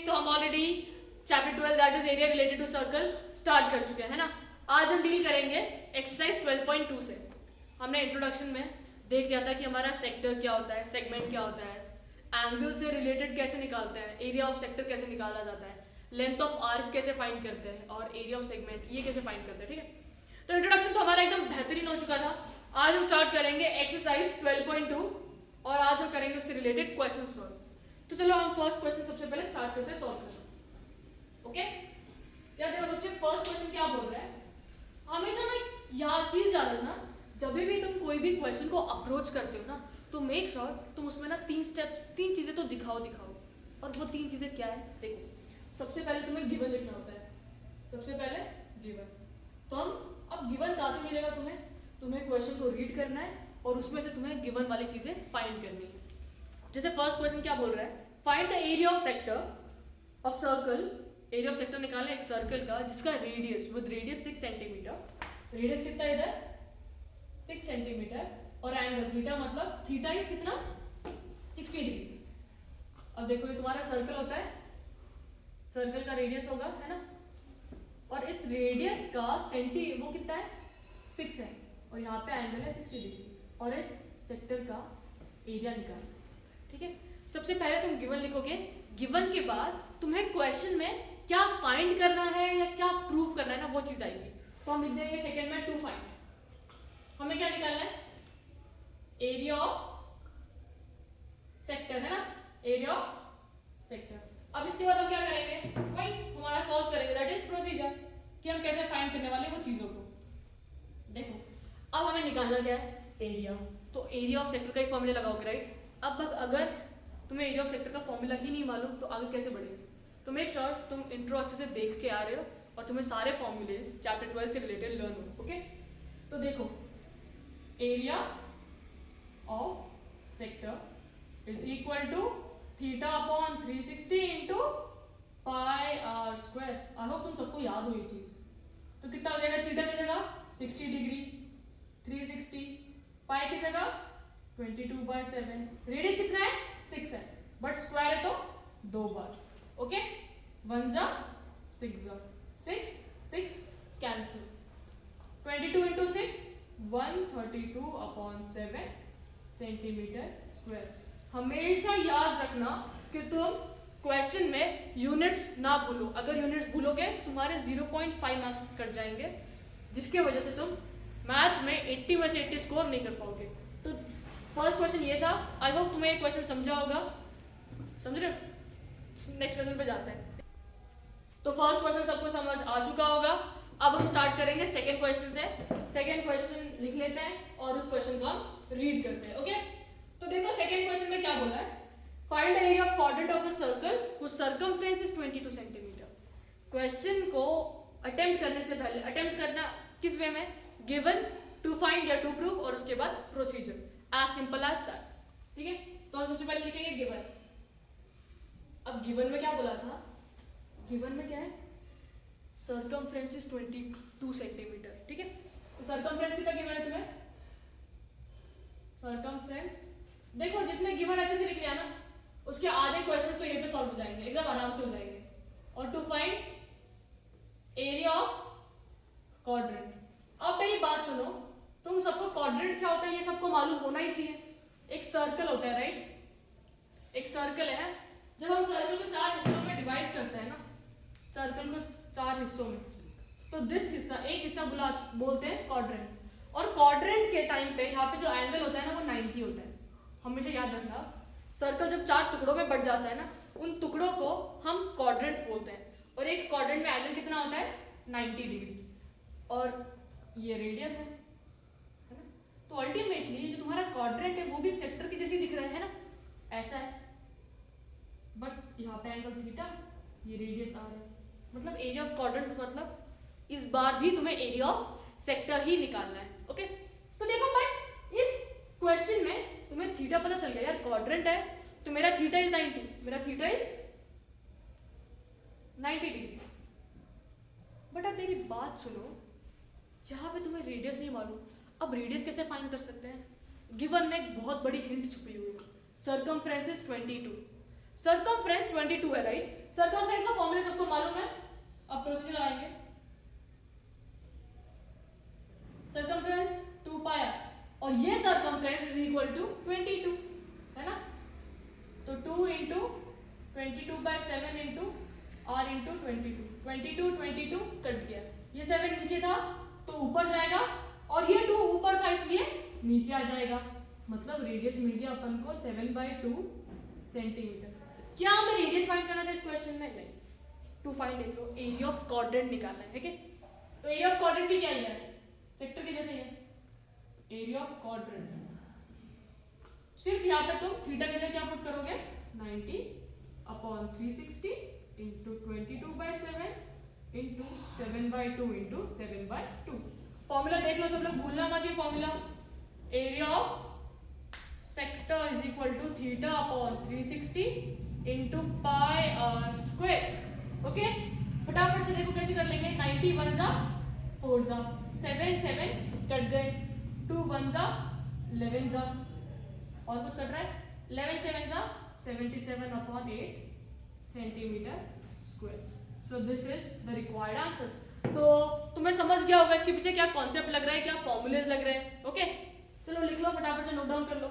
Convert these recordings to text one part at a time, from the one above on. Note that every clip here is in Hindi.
स्टूडेंट्स, तो हम already chapter 12 that is area related to circle start कर चुके हैं, है ना। आज हम डील करेंगे एक्सरसाइज 12.2 से। हमने इंट्रोडक्शन में देख लिया था कि हमारा सेक्टर क्या होता है, सेगमेंट क्या होता है, एंगल से रिलेटेड कैसे निकालते हैं, एरिया ऑफ सेक्टर कैसे निकाला जाता है, लेंथ ऑफ आर्क कैसे फाइंड करते हैं और एरिया ऑफ सेगमेंट ये कैसे फाइंड करते हैं, ठीक है। तो इंट्रोडक्शन तो हमारा एकदम बेहतरीन हो चुका था। आज हम स्टार्ट करेंगे एक्सरसाइज 12.2 और आज हम करेंगे उससे रिलेटेड क्वेश्चन सॉल्व। तो चलो हम फर्स्ट क्वेश्चन सबसे पहले स्टार्ट करते हैं सॉल्व करना। ओके, यार देखो सबसे फर्स्ट क्वेश्चन क्या बोल रहा है, हमेशा ना याद चीज याद रखना, जब भी तुम कोई भी क्वेश्चन को अप्रोच करते हो ना तो मेक श्योर तुम उसमें ना 3 स्टेप्स 3 चीजें तो दिखाओ। और वो 3 चीजें क्या है, देखो सबसे पहले तुम्हें गिवन लिखना होता है। सबसे पहले गिवन, तो हम अब गिवन कहाँ से मिलेगा तुम्हें क्वेश्चन को रीड करना है और उसमें से तुम्हें गिवन वाली चीजें फाइंड करनी है। जैसे फर्स्ट क्वेश्चन क्या बोल रहा है, find the area of sector of circle. Area of sector निकालना है एक सर्कल का जिसका radius with radius 6 centimetre. Radius कितना है इधर 6 सेंटीमीटर और एंगल थीटा, मतलब थीटा इज कितना 60 डिग्री। अब देखो ये तुम्हारा सर्कल होता है, सर्कल का रेडियस होगा, है ना, और इस रेडियस का वो कितना है 6 है और यहाँ पे एंगल है 60 डिग्री और इस सेक्टर का एरिया निकालना, ठीक है। सबसे पहले तुम गिवन लिखोगे, गिवन के बाद तुम्हें क्वेश्चन में क्या फाइंड करना है या क्या प्रूफ करना है ना वो चीज आएगी। तो हम लिख देंगे सेकंड में टू फाइंड। हमें क्या निकालना है, एरिया ऑफ सेक्टर, है ना, एरिया ऑफ सेक्टर। अब इसके बाद हम क्या करेंगे, वही हमारा सॉल्व करेंगे, दैट इज प्रोसीजर कि हम कैसे फाइंड करने वाले वो चीजों को। देखो अब हमें निकालना क्या है, एरिया। तो एरिया ऑफ सेक्टर का एक फॉर्मूला लगाओगे, राइट। अब अगर तुम्हें एरिया ऑफ सेक्टर का फॉर्मूला ही नहीं मालूम तो आगे कैसे बढ़ेगा। तो मेक श्योर तुम इंट्रो अच्छे से देख के आ रहे हो और तुम्हें सारे फॉर्मूलेज चैप्टर 12 से रिलेटेड लर्न हो, ओके। तो देखो area of sector is equal to theta upon 360 into pi r square. I hope तुम सबको याद हो ये चीज। तो कितना हो जाएगा, थीटा की जगह 60 डिग्री 360, पाई की जगह 22/7, रेडियस कितना है 6 है बट स्क्वायर है तो 2 बार, ओके। 1 जा 6 जा 6 6 कैंसिल, 22 इंटू 6 132/7 सेंटीमीटर स्क्वायर। हमेशा याद रखना कि तुम क्वेश्चन में यूनिट्स ना भूलो। अगर यूनिट्स भूलोगे तो तुम्हारे 0.5 मार्क्स कट जाएंगे, जिसके वजह से तुम मैथ्स में 80 में से 80 स्कोर नहीं कर पाओगे। तो फर्स्ट क्वेश्चन ये था, आई होप तुम्हें ये क्वेश्चन समझा होगा, समझ रहे हो। नेक्स्ट क्वेश्चन पे जाते हैं। तो फर्स्ट क्वेश्चन सबको समझ आ चुका होगा। अब हम स्टार्ट करेंगे सेकंड क्वेश्चन से। सेकंड क्वेश्चन लिख लेते हैं और उस क्वेश्चन को हम रीड करते हैं, ओके। तो देखो सेकंड क्वेश्चन में क्या बोला है, find the area of quadrant of a circle which circumference is 22 centimetre. Question को अटेम्प्ट करने से पहले, अटेम्प्ट करना किस वे में, गिवन, टू फाइंड या टू प्रूव और उसके बाद procedure, as simple as that, ठीक है। तो हम सबसे पहले लिखेंगे गिवन। अब गिवन में क्या बोला था, गिवन में क्या है, सर्कमफ्रेंस इज 22 सेंटीमीटर, ठीक है। तो सर्कमफ्रेंस कितना गिवन है तुम्हें, सर्कमफ्रेंस देखो जिसने गिवन अच्छे से लिख लिया ना उसके आधे क्वेश्चंस तो यहीं पे सॉल्व हो जाएंगे, एकदम आराम से हो जाएंगे। और to find area of quadrant. अब मेरी बात सुनो, तुम सबको क्वाड्रेंट क्या होता है ये सबको मालूम होना ही चाहिए। एक सर्कल होता है, राइट, एक सर्कल है। जब हम सर्कल को 4 हिस्सों में डिवाइड करते हैं ना, सर्कल को 4 हिस्सों में, तो दिस हिस्सा, एक हिस्सा बोलते हैं क्वाड्रेंट। और क्वाड्रेंट के टाइम पे यहाँ पे जो एंगल होता है ना वो 90 होता है। हमेशा याद रखना, सर्कल जब 4 टुकड़ों में बट जाता है ना, उन टुकड़ों को हम क्वाड्रेंट बोलते हैं। और एक क्वाड्रेंट में एंगल कितना होता है 90 डिग्री और ये रेडियस है ना। तो अल्टीमेटली जो तुम्हारा क्वाड्रेंट है वो भी सेक्टर की जैसे दिख रहा है ना, ऐसा है, बट यहाँ पे एंगल थीटा, ये रेडियस आर है। मतलब एरिया ऑफ क्वाड्रेंट, मतलब इस बार भी तुम्हें एरिया ऑफ सेक्टर ही निकालना है, ओके। तो देखो बट इस क्वेश्चन में तुम्हें थीटा पता चल गया, यार क्वाड्रेंट है तो मेरा थीटा इज 90, मेरा थीटा इज 90 डिग्री। बट अब मेरी बात सुनो, यहाँ पे तुम्हें रेडियस नहीं मालूम, अब रेडियस कैसे फाइंड कर सकते हैं। गिवन में एक बहुत बड़ी हिंट छुपी हुई है, सर्कमफ्रेंस इज 22। सर्कमफ्रेंस 22 है, राइट। सर्कमफ्रेंस का फॉर्मूला सबको मालूम है, अब प्रोसीजर लगाएंगे। सर्कमफ्रेंस 2 पाया और ये सर्कमफ्रेंस इज इक्वल टू 22, है ना। तो 2 into 22/7 into r into 22 cut गया, ये 7 नीचे था तो ऊपर जाएगा और ये 2 ऊपर था इसलिए नीचे आ जाएगा, मतलब रेडियस मिल गया अपन को 7/2 सेंटीमीटर। क्या हमें रेडियस फाइंड करना था इस क्वेश्चन में? नहीं, to find area of quadrant निकालना है, ठीक है। तो एरिया ऑफ क्वाड्रेंट भी क्या है, सेक्टर के जैसे ही है, एरिया ऑफ क्वाड्रेंट। सिर्फ यहाँ पे तुम थीटा के लिए क्या पुट करोगे, 90/360 इंटू 22/7 इंटू 7/2 इंटू 7/2। फॉर्मूला देख लो सब लोग, भूलना मत ये formula. Area of sector is equal to θ/360 into pi r square. Okay, फटाफट से देखो कैसे कर लेंगे। 90 1 जा 4 जा 7 7 कट गए, 2 1 जा 11 जा, और कुछ कट रहा है, 11 7 जा 77/8 centimetre square. So this is the required answer. तो तुम्हें समझ गया होगा इसके पीछे क्या कॉन्सेप्ट लग रहा है, क्या फॉर्मूलेज लग रहे हैं। ओके, चलो लिख लो फटाफट से, नोट डाउन कर लो।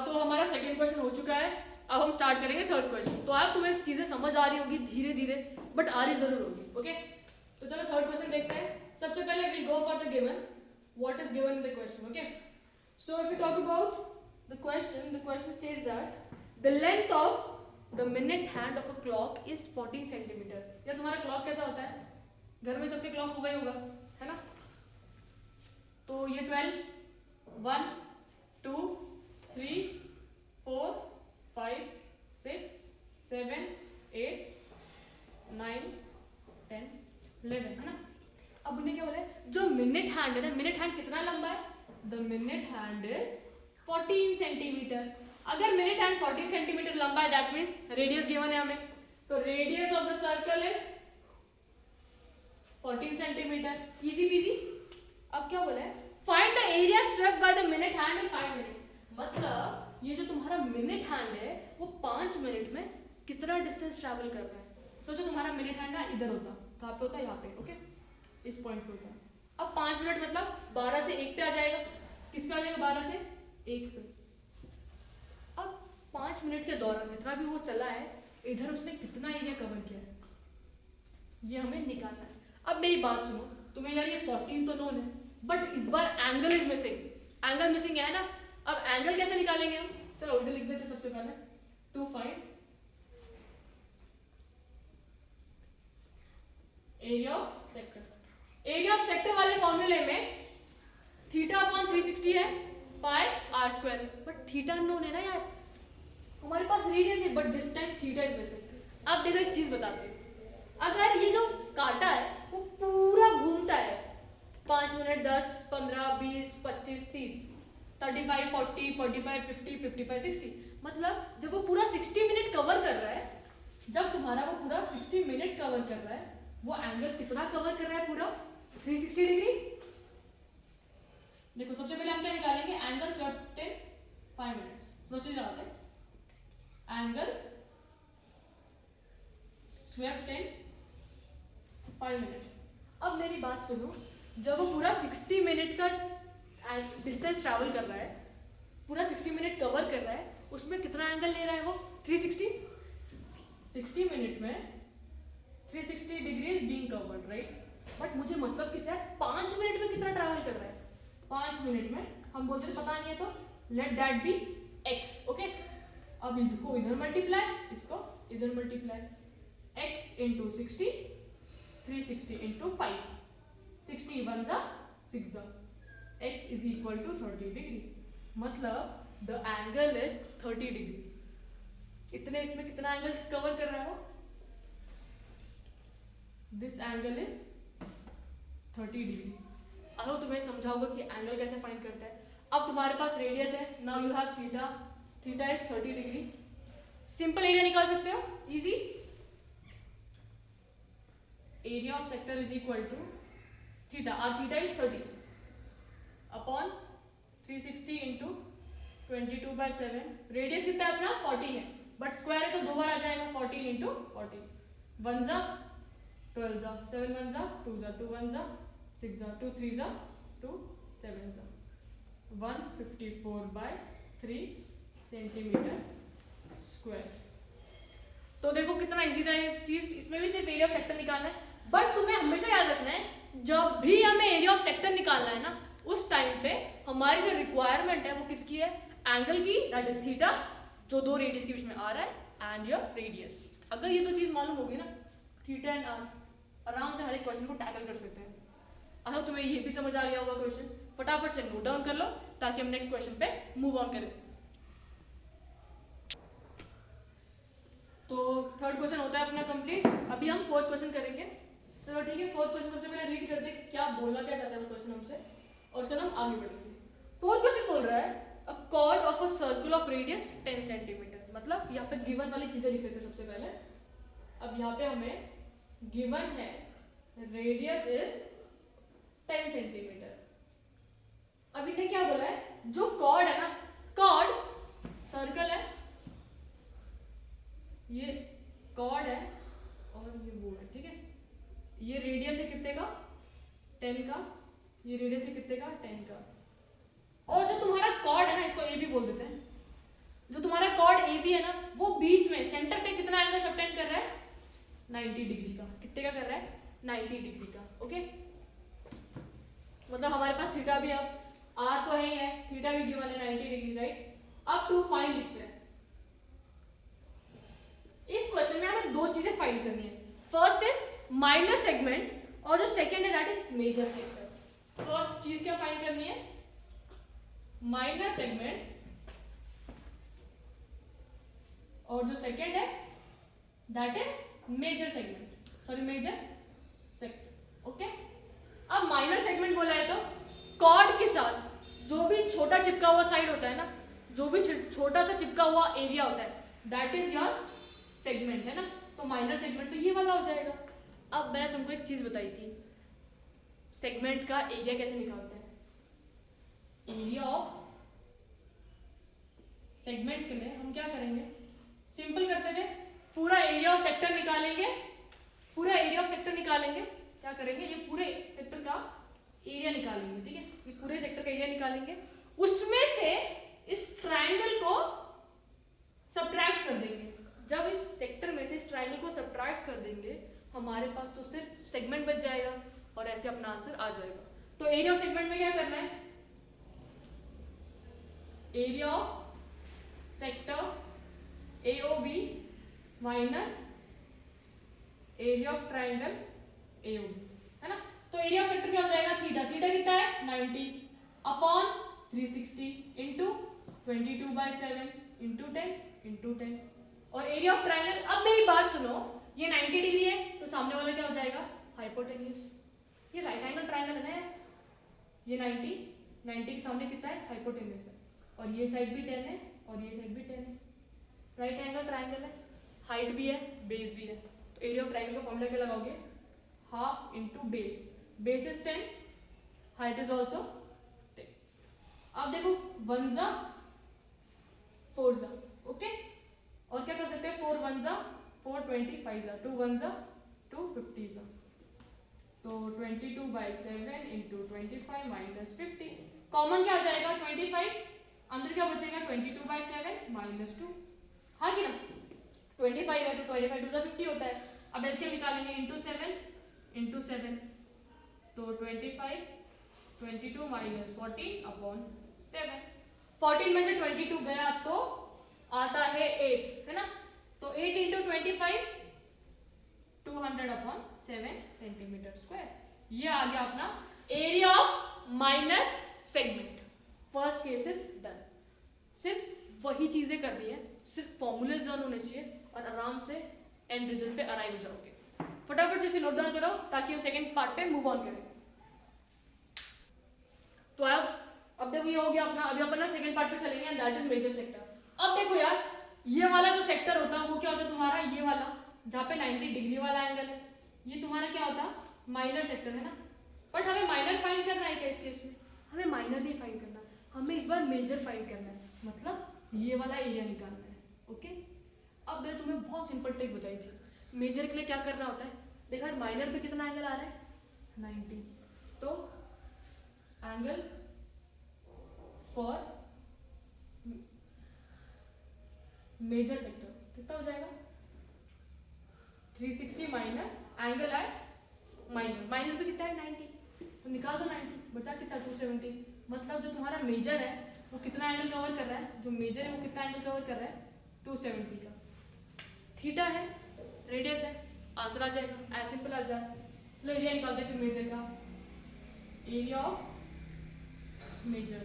तो हमारा सेकंड क्वेश्चन हो चुका है, अब हम स्टार्ट करेंगे थर्ड क्वेश्चन। तो आप तुम्हें चीजें समझ आ रही होगी धीरे धीरे, बट आ रही जरूर होगी। ओके, तो चलो थर्ड क्वेश्चन देखते हैं। सबसे पहले will go for the given, what is given in the question. Okay, so if you talk about the question states that the length of the minute hand of a clock is 14 centimeter। या तुम्हारा क्लॉक कैसा होता है, घर में सबके क्लॉक होगा ही होगा, है ना। तो ये 12 1 2 3 4 5 6 7 8 9 10 11, है ना। अब उन्हें क्या बोला है, जो मिनट हैंड है ना, मिनट हैंड कितना लंबा है, the minute hand is 14 centimetre. अगर मिनट हैंड 14 सेंटीमीटर लंबा है, दैट मींस रेडियस गिवन है हमें, तो radius of the circle is 14 centimetre. Easy PG. अब क्या बोला है, find the area swept by the minute hand in 5 minutes. मतलब ये जो तुम्हारा मिनट हैंड है वो 5 मिनट में कितना डिस्टेंस ट्रैवल कर रहा है। सोचो तुम्हारा मिनट हैंड ना इधर होता, कहाँ पे होता है, यहाँ पे, ओके, इस पॉइंट पे होता है। अब 5 मिनट मतलब 12 से 1 पे आ जाएगा, किस पे आ जाएगा, 12 से 1 पे। अब 5 मिनट के दौरान जितना भी वो चला है, इधर उसने कितना एरिया कवर किया है, ये हमें निकालना है। अब मेरी बात सुनो, तुम्हें यार ये 14 तो नोन है, बट इस बार angle is missing. Angle missing है ना, अब एंगल कैसे निकालेंगे हम, चलो इधर लिख देते सबसे पहले, to find area of sector. Area of sector वाले फॉर्मूले में θ/360 है, पाई r स्क्वायर है, बट थीटा नोन है ना यार, हमारे पास रेडियस है but this time theta is missing. अब देखो एक चीज बताते हैं, अगर ये जो काटा है वो पूरा घूमता है 5 मिनट 10 15 20 25 30 35 40 45 50 55 60, मतलब जब वो पूरा 60 मिनट कवर कर रहा है, जब तुम्हारा वो पूरा 60 मिनट कवर कर रहा है, वो एंगल कितना कवर कर रहा है, पूरा 360 डिग्री। देखो सबसे पहले हम क्या निकालेंगे, एंगल स्वेप्ट इन 5 मिनट्स। प्रोसीजर आता है, एंगल स्वेप्ट इन 5 मिनट। अब मेरी बात सुनो, जब वो पूरा 60 मिनट का डिस्टेंस ट्रैवल कर रहा है, पूरा 60 मिनट कवर कर रहा है, उसमें कितना एंगल ले रहा है वो, 360। 60 मिनट में 360 degree is being covered, right. But मुझे मतलब कि सर 5 मिनट में कितना ट्रैवल कर रहा है, 5 मिनट में हम बोलते हैं पता नहीं है, तो let that be x। Okay, अब इसको इधर मल्टीप्लाई, इसको इधर मल्टीप्लाई, x इंटू 60 360 इंटू 5, 60 1 जा 6 जा, x is equal to 30 degree, मतलब द एंगल इज 30 डिग्री। इतने इसमें कितना एंगल कवर कर रहा है वो, दिस एंगल इज 30 डिग्री। अब तुम्हें समझाऊंगा कि एंगल कैसे फाइंड करता है। अब तुम्हारे पास रेडियस है, now you have theta, theta is 30 degree. Simple area निकाल सकते हो, easy. Area of sector is equal to theta, और theta is 30 upon 360 into 22/7, radius कितना है अपना 14 है, बट स्क्वायर है तो 2 बार आ जाएगा, 14 इंटू 14, 1 जा 12 जा 7 1 जा 2 जा 2 1 जा 6 जा 2 3 जा 2 7 जा 154/3 सेंटीमीटर स्क्वायर। तो देखो कितना इजी था ये चीज, इसमें भी सिर्फ एरिया ऑफ सेक्टर निकालना है, बट तुम्हें हमेशा याद रखना है जब भी हमें एरिया ऑफ सेक्टर निकालना है ना, उस टाइम पे हमारी जो रिक्वायरमेंट है वो किसकी है, एंगल की, दैट इज थीटा, जो दो रेडियस के बीच में आ रहा है, एंड योर रेडियस। अगर ये दो चीज मालूम होगी ना, थीटा एंड आर, आराम से हर एक क्वेश्चन को टैकल कर सकते हैं। आई होप तुम्हें ये भी समझ आ गया होगा क्वेश्चन, फटाफट से नोट डाउन कर लो ताकि हम नेक्स्ट क्वेश्चन पे मूव ऑन करें। तो थर्ड क्वेश्चन होता है अपना कंप्लीट, अभी हम फोर्थ क्वेश्चन करेंगे। चलो ठीक है, फोर्थ क्वेश्चन सबसे पहले रीड करते हैं क्या बोलना क्या चाहता है वो क्वेश्चन हमसे, और उसके बाद हम आगे बढ़ेंगे। फोर्थ क्वेश्चन बोल रहा है अ cord of a circle of radius 10 centimetre, मतलब यहाँ पे गिवन वाली चीजें लिख देते हैं सबसे पहले। अब यहाँ पे हमें गिवन है रेडियस इज 10 सेंटीमीटर। अब इन्हें क्या बोला है, जो कॉर्ड है ना, कॉर्ड सर्कल है, ये कॉर्ड है और ये वो है, ठीक है, ये रेडियस है कितने का 10 का, ये रेडियस है कितने का 10 का, और जो तुम्हारा कॉर्ड है ना, इसको ए बी बोल देते हैं, जो तुम्हारा कॉर्ड ए बी है ना, वो बीच में सेंटर पे कितना एंगल सबटेंड कर रहा है 90 डिग्री का, कितने का कर रहा है 90 डिग्री का, ओके। मतलब हमारे पास थीटा भी, अब आर तो है ही है, थीटा भी गिवन है 90 डिग्री, राइट। अब टू फाइंड लिखते हैं। इस क्वेश्चन में हमें दो चीजें फाइंड करनी है, फर्स्ट इज माइनर सेगमेंट और जो सेकंड है that is major segment. First चीज क्या फाइंड करनी है, माइनर सेगमेंट, और जो सेकंड है that is major segment, sorry major sector, okay. अब माइनर सेगमेंट बोला है तो कॉर्ड के साथ जो भी छोटा चिपका हुआ साइड होता है ना, जो भी छोटा सा चिपका हुआ एरिया होता है दैट इज योर सेगमेंट, है ना। तो माइनर सेगमेंट तो ये वाला हो जाएगा। अब मैंने तुमको एक चीज बताई थी, सेगमेंट का एरिया कैसे निकालते हैं, एरिया ऑफ सेगमेंट के लिए हम क्या करेंगे, सिंपल करते थे, पूरा एरिया ऑफ सेक्टर निकालेंगे, पूरा एरिया ऑफ सेक्टर निकालेंगे, क्या करेंगे, ये पूरे सेक्टर का एरिया निकालेंगे, ठीक है, ये पूरे सेक्टर का एरिया निकालेंगे, उसमें से इस ट्रायंगल को सब्ट्रैक्ट कर देंगे। जब इस सेक्टर में से इस ट्रायंगल को सब्ट्रैक्ट कर देंगे, हमारे पास तो सिर्फ सेगमेंट बच जाएगा और ऐसे अपना आंसर आ जाएगा। तो एरिया ऑफ सेगमेंट में क्या करना है, area of sector AOB minus area of triangle AOB, है ना। तो एरिया ऑफ सेक्टर क्या हो जाएगा, थीटा, थीटा कितना है 90 अपॉन 360 इंटू 22/7 इंटू 10 इंटू 10, और एरिया ऑफ ट्रायंगल, अब मेरी बात सुनो, ये 90 डिग्री है तो सामने वाला क्या हो जाएगा हाइपोटेन्यूज, ये राइट एंगल ट्रायंगल है ना, ये 90 के सामने कितना है हाइपोटेन्यूज है, और ये साइड भी 10 है और ये साइड भी 10 है, राइट एंगल ट्रायंगल है, हाइट भी है बेस भी है। तो एरिया ऑफ ट्रायंगल का फॉर्मूला क्या लगाओगे, half into base, base is 10, height is also 10। अब देखो 1 जा 4 जा, ओके, और क्या कर सकते हैं 4 1 जा 4 25 जा 2 1 जा 2 50 जा, तो 22/7 इंटू 25 माइनस 50, कॉमन क्या आ जाएगा 25, अंदर क्या बचेगा 22/7 माइनस 2, हाँ कि ना, 25 है तो 25 2 जा 50 होता है। अब एलसीएम निकालेंगे इंटू 7, तो 25 22 माइनस 14 अपॉन 7, 14 में से 22 गया तो आता है 8, है ना, तो 8 इंटू 25 200 अपॉन 7 सेंटीमीटर स्क्वायर। ये आ गया अपना area of minor segment. First case is done. सिर्फ वही चीजें करनी है, सिर्फ फॉर्मूलेज लर्न होने चाहिए और आराम से एंड रिजल्ट पे अराइव हो जाओगे। फटाफट से इसे नोट डाउन करो ताकि हम सेकंड पार्ट पे मूव ऑन करें। तो अब देखो ये हो गया अपना, अभी अपन ना सेकंड पार्ट पे चलेंगे, दैट इज मेजर सेक्टर। अब देखो यार, ये वाला जो सेक्टर होता है वो क्या होता है तुम्हारा, ये वाला जहाँ पे 90 डिग्री वाला एंगल है, ये तुम्हारा क्या होता है माइनर सेक्टर, है ना। बट हमें माइनर फाइंड करना है क्या इस केस में, हमें माइनर नहीं फाइंड करना, हमें इस बार मेजर फाइंड करना है। मतलब ये वाला एरिया निकालना है। ओके, अब मैंने तुम्हें बहुत सिंपल ट्रिक बताई थी। मेजर के लिए क्या करना होता है, देखा माइनर पे कितना एंगल आ रहा है 90, तो एंगल फॉर मेजर सेक्टर कितना हो जाएगा 360 माइनस एंगल एट माइनर पे कितना है 90, तो निकाल दो 90, बचा कितना 270। मतलब जो तुम्हारा मेजर है वो कितना एंगल कवर कर रहा है, जो मेजर है वो कितना एंगल कवर कर रहा है 270 का। थीटा है, रेडियस है, आंसर आ जाएगा, एज सिंपल एज दैट। चलो एरिया निकालते हैं फिर मेजर का। Area of major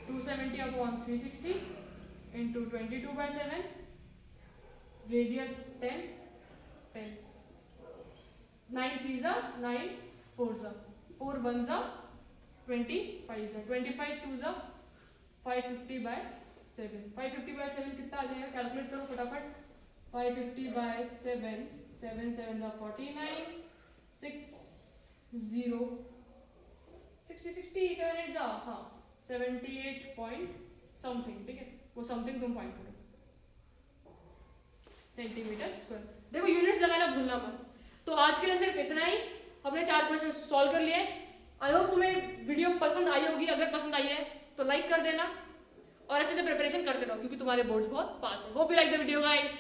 270 upon 360 into 22/7, radius 10, 9 3 9 4 4 1 25 25 2 550/7, 550/7 कितना आ जाएगा, कैलकुलेट करो फटाफट। 550/7, 7 7 49, 6 0 60 60 7 8 हाँ 78 पॉइंट समथिंग, ठीक है, वो समथिंग तुम फाइंड करो सेंटीमीटर स्क्वायर। देखो यूनिट्स लगाना भूलना मत। तो आज के लिए सिर्फ इतना ही, हमने 4 क्वेश्चन सॉल्व कर लिए। आई होप तुम्हें वीडियो पसंद आई होगी, अगर पसंद आई है तो लाइक कर देना और अच्छे से प्रिपरेशन करते रहो क्योंकि तुम्हारे बोर्ड्स बहुत पास है। Hope you like the video guys.